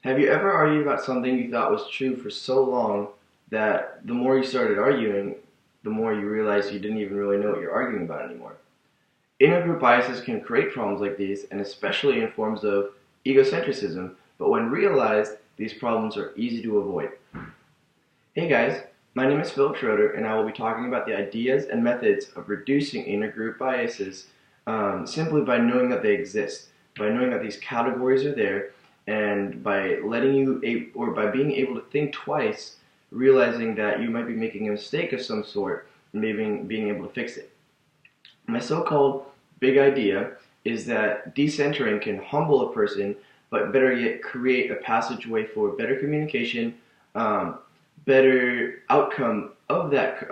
Have you ever argued about something you thought was true for so long that the more you started arguing, the more you realized you didn't even really know what you're arguing about anymore? Intergroup biases can create problems like these, and especially in forms of egocentrism, but when realized, these problems are easy to avoid. Hey guys, my name is Philip Schroeder, and I will be talking about the ideas and methods of reducing intergroup biases simply by knowing that they exist, by knowing that these categories are there, and by by being able to think twice, realizing that you might be making a mistake of some sort, and maybe being able to fix it. My so-called big idea is that decentering can humble a person, but better yet, create a passageway for better communication, um, better outcome of that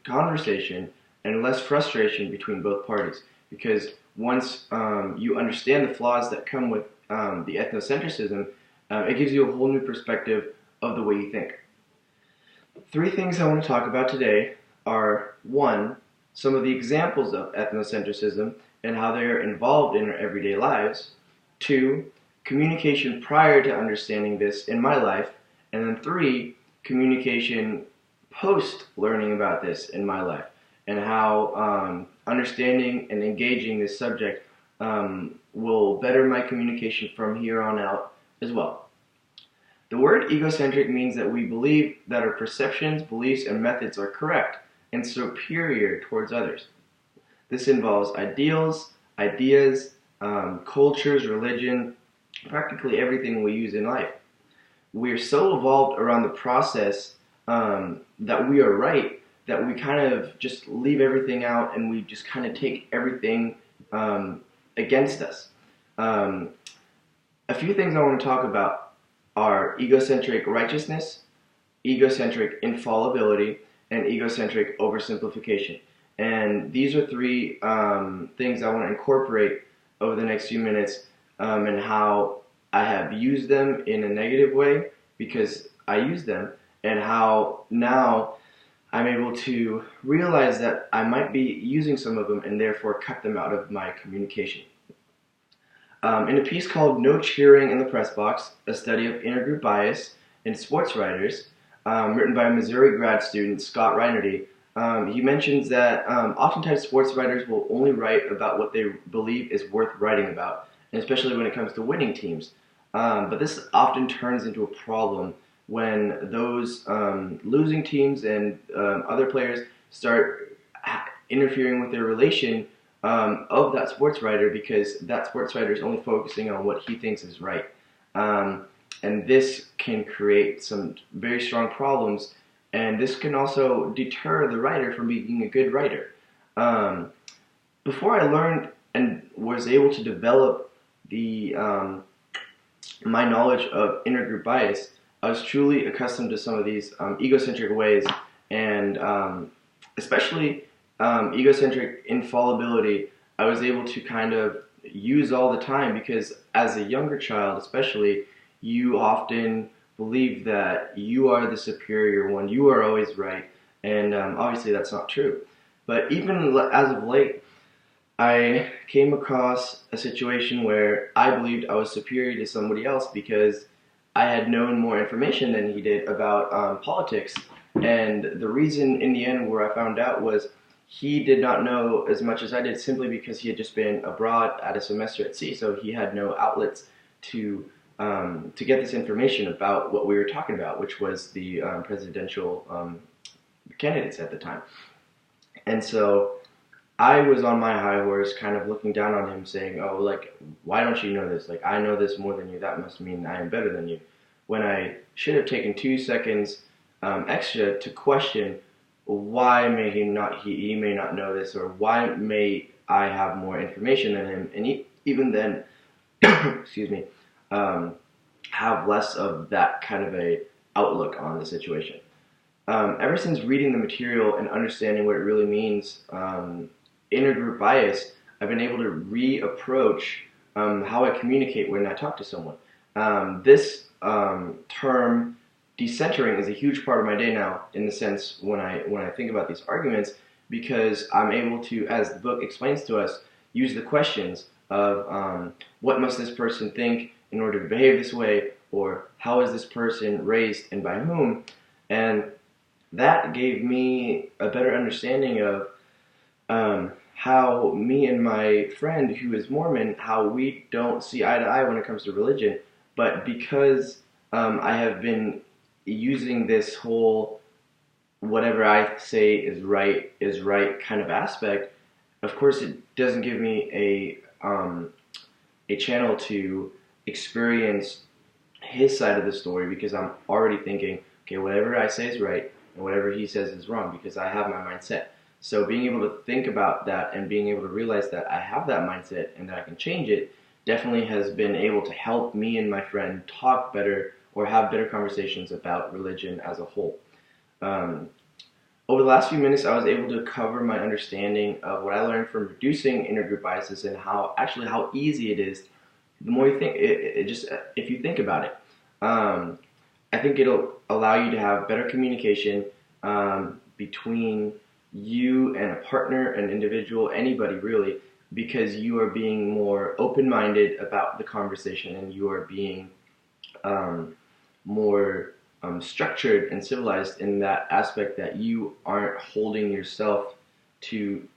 conversation, and less frustration between both parties. Because once you understand the flaws that come with the ethnocentrism, it gives you a whole new perspective of the way you think. Three things I want to talk about today are: one, some of the examples of ethnocentrism and how they are involved in our everyday lives; two, communication prior to understanding this in my life; and then three, communication post learning about this in my life, and how understanding and engaging this subject will better my communication from here on out as well. The word egocentric means that we believe that our perceptions, beliefs, and methods are correct and superior towards others. This involves ideals, ideas, cultures, religion, practically everything we use in life. We are so evolved around the process that we are right that we kind of just leave everything out and we just kind of take everything against us. A few things I want to talk about are egocentric righteousness, egocentric infallibility, and egocentric oversimplification. And these are three things I want to incorporate over the next few minutes, and how I have used them in a negative way because I use them, and how now I'm able to realize that I might be using some of them and therefore cut them out of my communication. In a piece called No Cheering in the Press Box, a study of intergroup bias in sports writers, written by a Missouri grad student, Scott Reinerty, he mentions that oftentimes sports writers will only write about what they believe is worth writing about, and especially when it comes to winning teams. But this often turns into a problem when those losing teams and other players start interfering with their relation of that sports writer, because that sports writer is only focusing on what he thinks is right. And this can create some very strong problems, and this can also deter the writer from being a good writer. Before I learned and was able to develop the my knowledge of intergroup bias, I was truly accustomed to some of these egocentric ways, and especially egocentric infallibility, I was able to kind of use all the time, because as a younger child especially, you often believe that you are the superior one, you are always right, and obviously that's not true. But even as of late, I came across a situation where I believed I was superior to somebody else because I had known more information than he did about politics. And the reason in the end where I found out was he did not know as much as I did, simply because he had just been abroad at a semester at sea, so he had no outlets to get this information about what we were talking about, which was the presidential candidates at the time. And so I was on my high horse, kind of looking down on him, saying, "Oh, like, why don't you know this? Like, I know this more than you. That must mean I am better than you." When I should have taken 2 seconds extra to question why may he may not know this, or why may I have more information than him, and even then, excuse me, have less of that kind of a outlook on the situation. Ever since reading the material and understanding what it really means, intergroup bias, I've been able to reapproach how I communicate when I talk to someone. This term decentering is a huge part of my day now, in the sense when I think about these arguments, because I'm able to, as the book explains to us, use the questions of what must this person think in order to behave this way, or how is this person raised and by whom, and that gave me a better understanding of how me and my friend who is Mormon, how we don't see eye to eye when it comes to religion. But because I have been using this whole whatever I say is right kind of aspect, of course it doesn't give me a channel to experience his side of the story, because I'm already thinking, okay, whatever I say is right and whatever he says is wrong, because I have my mindset. So being able to think about that and being able to realize that I have that mindset and that I can change it definitely has been able to help me and my friend talk better or have better conversations about religion as a whole. Um, Over the last few minutes, I was able to cover my understanding of what I learned from reducing intergroup biases and how easy it is. The more you think, it just if you think about it, I think it'll allow you to have better communication between you and a partner, an individual, anybody really, because you are being more open-minded about the conversation and you are being more structured and civilized in that aspect, that you aren't holding yourself to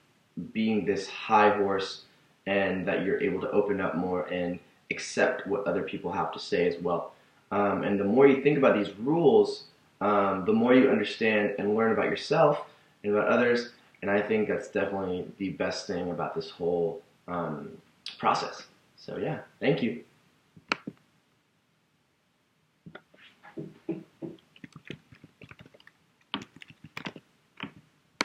being this high horse, and that you're able to open up more and accept what other people have to say as well. And the more you think about these rules, the more you understand and learn about yourself and about others. And I think that's definitely the best thing about this whole process. So yeah, thank you.